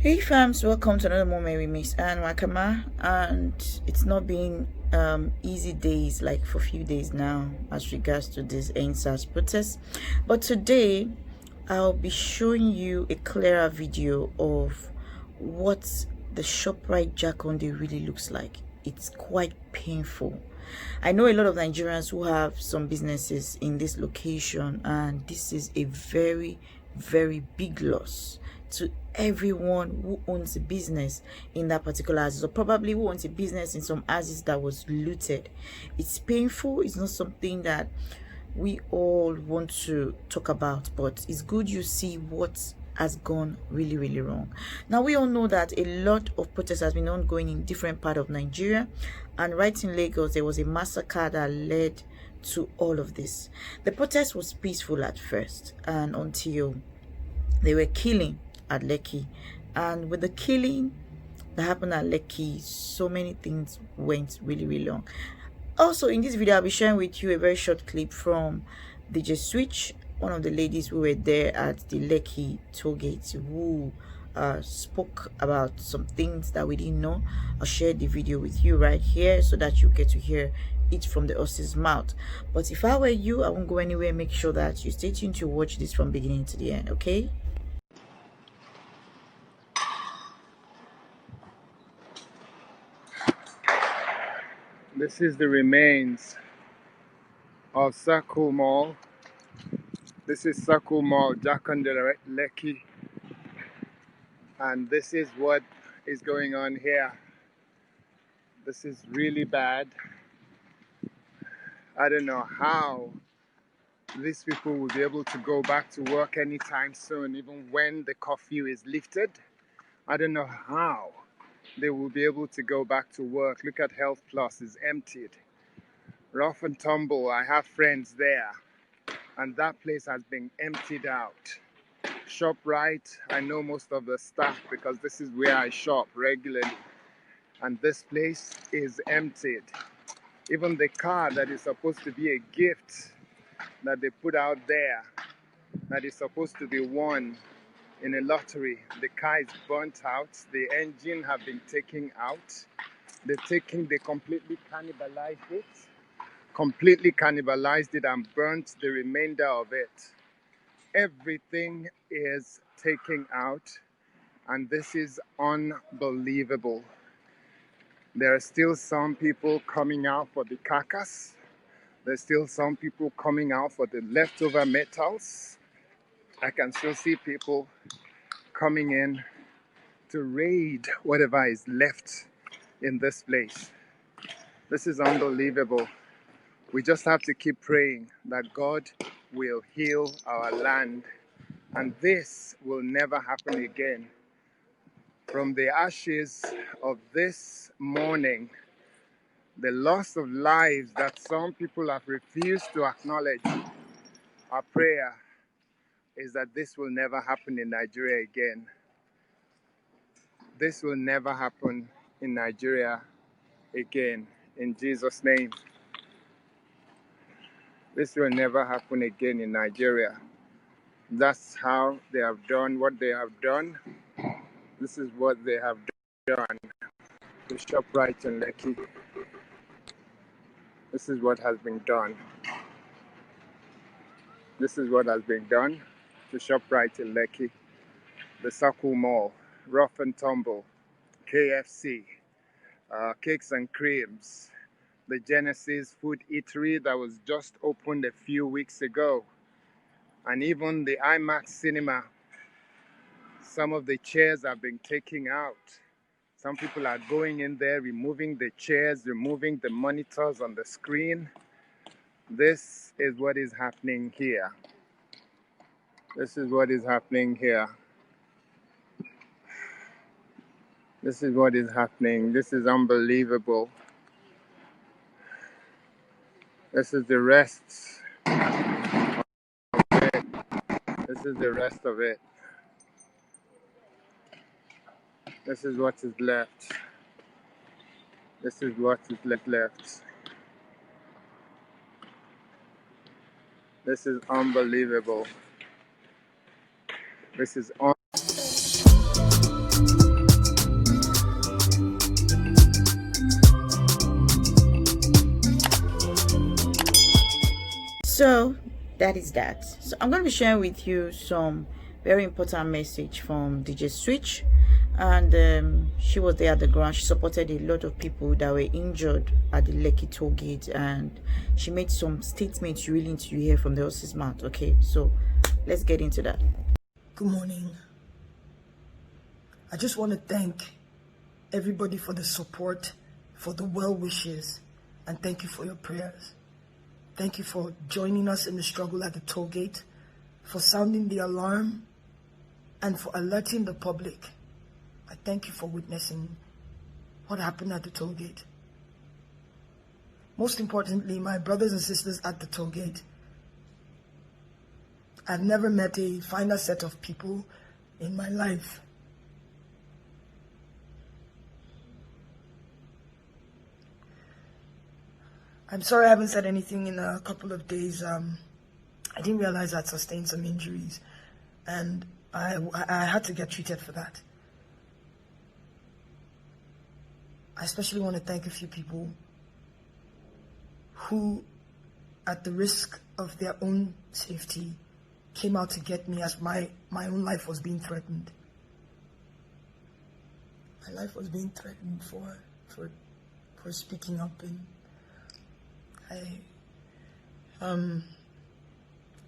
Hey fams, welcome to another moment with Miss Anne Wakama, and it's not been easy days like for a few days now as regards to this NSAS protest, but today I'll be showing you a clearer video of what the Shoprite Jakande really looks like. It's quite painful. I know a lot of Nigerians who have some businesses in this location, and this is a very, very big loss to everyone who owns a business in that particular house, or probably who owns a business in some houses that was looted. It's painful. It's not something that we all want to talk about, but it's good you see what has gone really, really wrong. Now, we all know that a lot of protests has been ongoing in different parts of Nigeria, and right in Lagos there was a massacre that led to all of this. The protest was peaceful at first, and until they were killing at Lekki, and with the killing that happened at Lekki, so many things went really, really wrong. Also, in this video I'll be sharing with you a very short clip from DJ Switch, one of the ladies who were there at the Lekki toll gate, who spoke about some things that we didn't know. I'll share the video with you right here so that you get to hear it from the horse's mouth. But if I were you, I won't go anywhere. Make sure that you stay tuned to watch this from beginning to the end, okay? This is the remains of Circle Mall. This is Circle Mall, Jakande, Lekki. And this is what is going on here. This is really bad. I don't know how these people will be able to go back to work anytime soon, even when the curfew is lifted. I don't know how they will be able to go back to work. Look at Health Plus, it's emptied. Rough and Tumble, I have friends there, and that place has been emptied out. Shoprite, I know most of the staff because this is where I shop regularly, and this place is emptied. Even the car that is supposed to be a gift that they put out there, that is supposed to be won in a lottery, the car is burnt out. The engine have been taken out. They completely cannibalized it and burnt the remainder of it. Everything is taken out, and this is unbelievable. There are still some people coming out for the carcass. There's still some people coming out for the leftover metals. I can still see people coming in to raid whatever is left in this place. This is unbelievable. We just have to keep praying that God will heal our land, and this will never happen again. From the ashes of this morning, the loss of lives that some people have refused to acknowledge, our prayer is that this will never happen in Nigeria again. This will never happen in Nigeria again. In Jesus' name. This will never happen again in Nigeria. That's how they have done what they have done. This is what they have done to Shoprite and Lekki. This is what has been done. This is what has been done to Shoprite and Lekki. The Circle Mall, Rough and Tumble, KFC, Cakes and Creams, the Genesis Food Eatery that was just opened a few weeks ago, and even the IMAX Cinema. Some of the chairs have been taken out. Some people are going in there, removing the chairs, removing the monitors on the screen. This is what is happening here. This is what is happening here. This is what is happening. This is unbelievable. This is the rest of it. This is the rest of it. This is what is left. This is what is left. This is unbelievable. This is So that is that. So I'm going to be sharing with you some very important message from DJ Switch, and she was there at the ground. She supported a lot of people that were injured at the Lekki toll gate, and she made some statements you really need to hear from the horse's mouth. Okay, so let's get into that. Good morning. I just want to thank everybody for the support, for the well wishes, and thank you for your prayers. Thank you for joining us in the struggle at the toll gate, for sounding the alarm, and for alerting the public. I thank you for witnessing what happened at the toll gate. Most importantly, my brothers and sisters at the toll gate, I've never met a finer set of people in my life. I'm sorry I haven't said anything in a couple of days. I didn't realize I'd sustained some injuries, and I had to get treated for that. I especially want to thank a few people who, at the risk of their own safety, came out to get me as my own life was being threatened. My life was being threatened for speaking up, and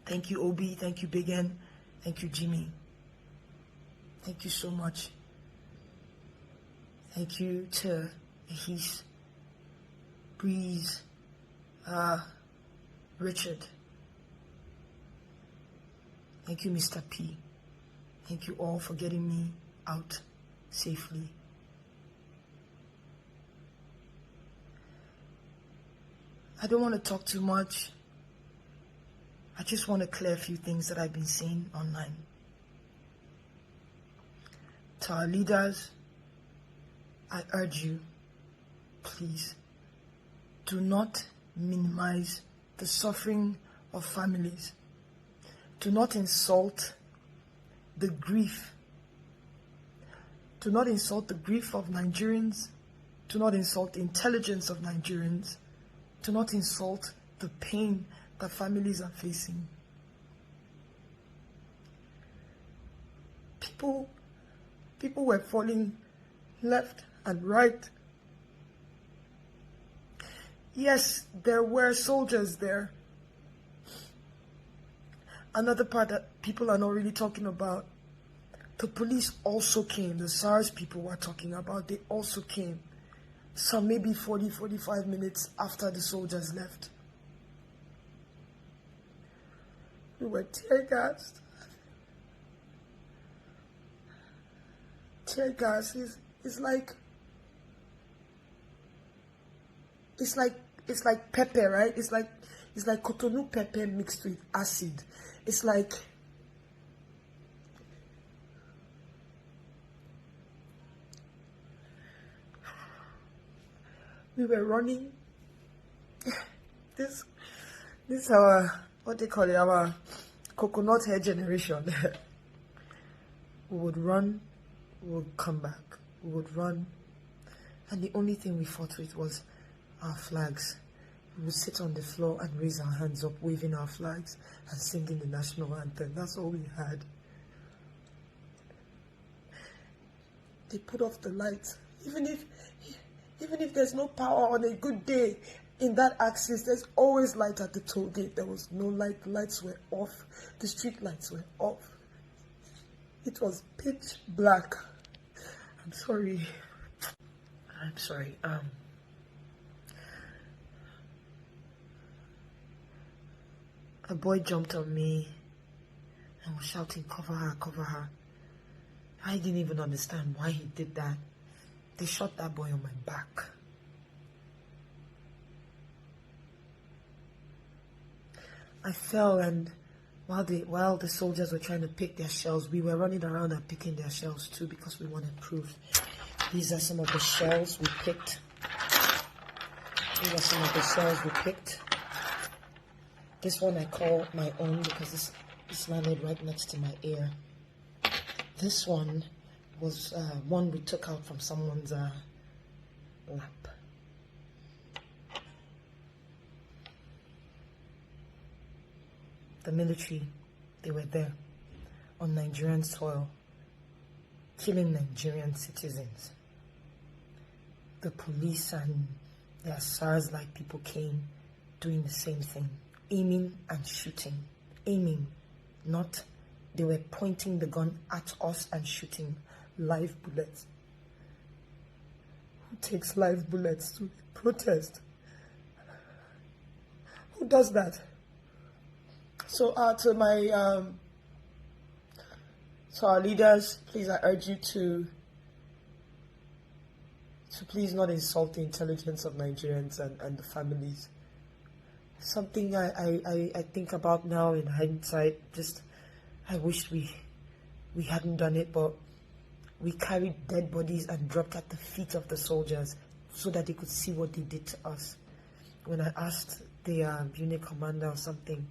thank you Obi, thank you Big N, thank you Jimmy. Thank you so much. Thank you to Ahis, Breeze, Richard. Thank you, Mr. P. Thank you all for getting me out safely. I don't want to talk too much. I just want to clear a few things that I've been seeing online. To our leaders, I urge you, please, do not minimize the suffering of families. Do not insult the grief. Do not insult the grief of Nigerians. Do not insult the intelligence of Nigerians. Do not insult the pain that families are facing. People were falling left and right. Yes, there were soldiers there. Another part that people are not really talking about, the police also came. The SARS people were talking about, they also came. Some maybe 40-45 minutes after the soldiers left. We were tear gassed. Tear gas is like pepper, right? It's like Cotonou pepper mixed with acid. It's like we were running. This our, what they call it, our coconut hair generation. We would run, we would come back, we would run, and the only thing we fought with was our flags. We would sit on the floor and raise our hands up, waving our flags and singing the national anthem. That's all we had. They put off the lights. Even if there's no power on a good day in that axis, there's always light at the toll gate. There was no light. The lights were off. The street lights were off. It was pitch black. I'm sorry. A boy jumped on me and was shouting, "Cover her, cover her." I didn't even understand why he did that. They shot that boy on my back. I fell, and while the soldiers were trying to pick their shells, we were running around and picking their shells too because we wanted proof. These are some of the shells we picked. This one I call my own because this landed right next to my ear. This one was one we took out from someone's lap. the military, they were there on Nigerian soil, killing Nigerian citizens. The police and their SARS-like people came doing the same thing, aiming and shooting. Aiming, not they were pointing the gun at us and shooting live bullets. Who takes live bullets to protest? Who does that? So to my to our leaders, please, I urge you to please not insult the intelligence of Nigerians and the families. Something I think about now in hindsight, just I wish we hadn't done it, but we carried dead bodies and dropped at the feet of the soldiers so that they could see what they did to us. When I asked the unit commander or something,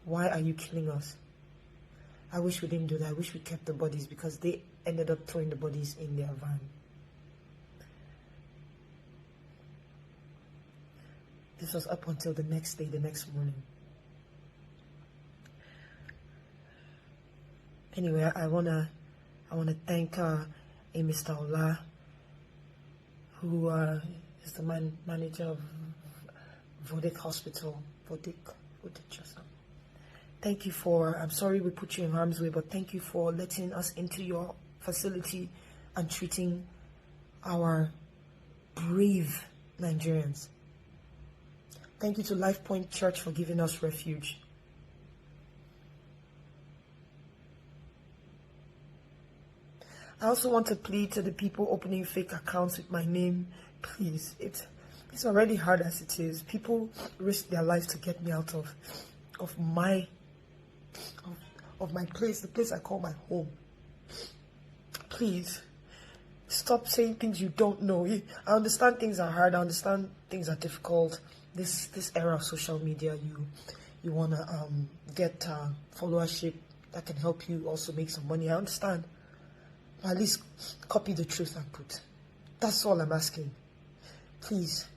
why are you killing us? I wish we didn't do that. I wish we kept the bodies, because they ended up throwing the bodies in their van. This was up until the next day, the next morning. Anyway, I wanna thank Mr. Ola, who is the manager of Vodek Hospital. Vodek just now. Thank you for, I'm sorry we put you in harm's way, but thank you for letting us into your facility and treating our brave Nigerians. Thank you to Life Point Church for giving us refuge. I also want to plead to the people opening fake accounts with my name. Please, it's already hard as it is. People risk their lives to get me out of my place, the place I call my home. Please, stop saying things you don't know. I understand things are hard. I understand things are difficult. This era of social media, you wanna get followership that can help you also make some money. I understand. But at least copy the truth and put. That's all I'm asking. Please.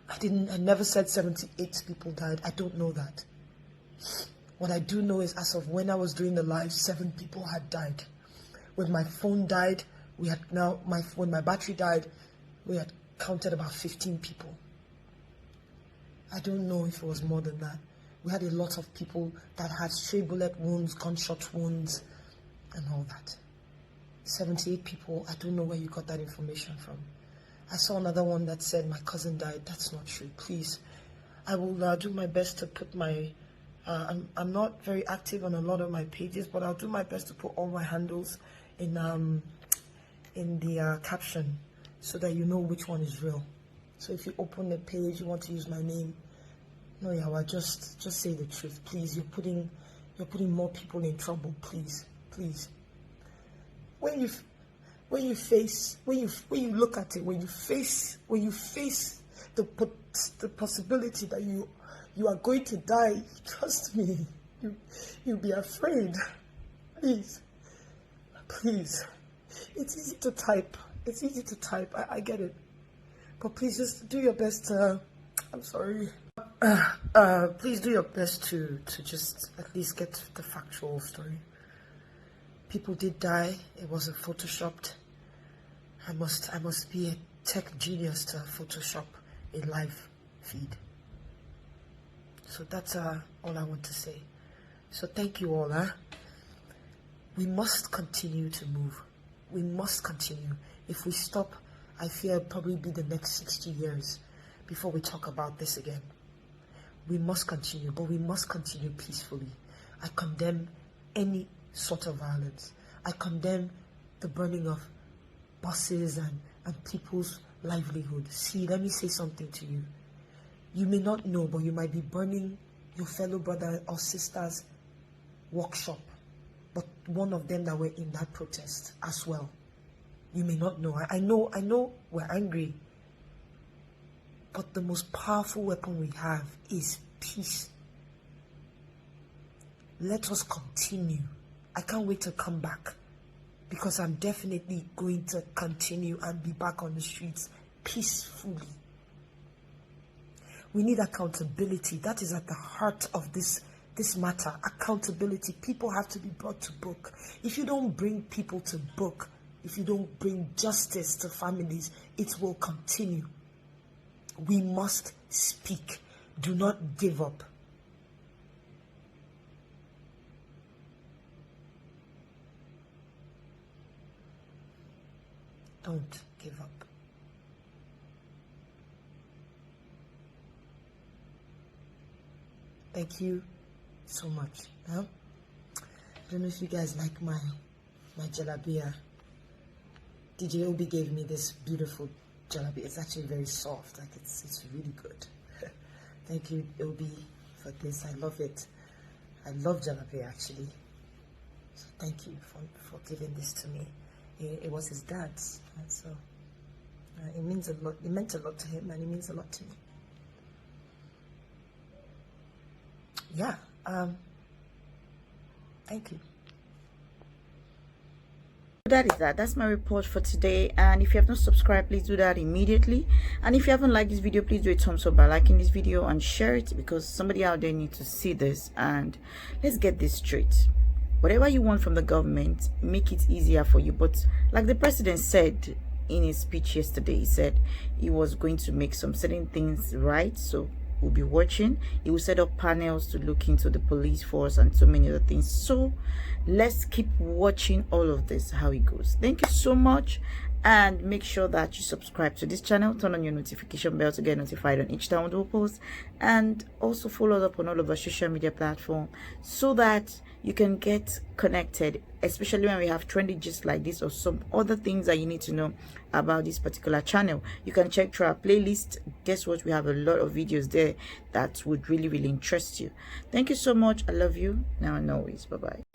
I never said 78 people died. I don't know that. What I do know is, as of when I was doing the live, 7 people had died. When my phone died, when my battery died, we had counted about 15 people. I don't know if it was more than that. We had a lot of people that had stray bullet wounds, gunshot wounds, and all that. 78 people, I don't know where you got that information from. I saw another one that said my cousin died. That's not true. Please, I will do my best to put my... I'm not very active on a lot of my pages, but I'll do my best to put all my handles in the caption so that you know which one is real. So if you open the page, you want to use my name, no, Yawa, just say the truth, please. You're putting more people in trouble, please. When you look at it, when you face the possibility that you are going to die, trust me, you'll be afraid. Please. It's easy to type. I get it. But please just do your best to, I'm sorry. Please do your best to just at least get the factual story. People did die. It wasn't photoshopped. I must be a tech genius to Photoshop a live feed. So that's all I want to say. So thank you all. We must continue to move. We must continue. If we stop, I fear it'll probably be the next 60 years before we talk about this again. We must continue, but we must continue peacefully. I condemn any sort of violence. I condemn the burning of buses and people's livelihood. See, let me say something to you. You may not know, but you might be burning your fellow brother or sister's workshop, but one of them that were in that protest as well. You may not know. I know we're angry, but the most powerful weapon we have is peace. Let us continue. I can't wait to come back, because I'm definitely going to continue and be back on the streets peacefully. We need accountability. That is at the heart of this this matter. Accountability. People have to be brought to book. If you don't bring people to book, if you don't bring justice to families, it will continue. We must speak. Do not give up. Don't give up. Thank you so much. I don't know if you guys like my jalabia. DJ Obi gave me this beautiful jalabia. It's actually very soft. Like it's really good. Thank you, Obi, for this. I love it. I love jalabia actually. So thank you for giving this to me. It was his dad's, and so it means a lot. It meant a lot to him, and it means a lot to me. Yeah. Thank you. That is that. That's my report for today. And if you have not subscribed, please do that immediately. And if you haven't liked this video, please do a thumbs up by liking this video and share it, because somebody out there needs to see this. And let's get this straight. Whatever you want from the government, make it easier for you. But like the president said in his speech yesterday, he said he was going to make some certain things right. So we'll be watching. He will set up panels to look into the police force and so many other things. So let's keep watching all of this, how it goes. Thank you so much, and make sure that you subscribe to this channel, turn on your notification bell to get notified on each time we do a post, and also follow us up on all of our social media platforms so that you can get connected, especially when we have trendy gist like this or some other things that you need to know about this particular channel. You can check through our playlist. Guess what? We have a lot of videos there that would really interest you. Thank you so much. I love you now and always. Bye bye.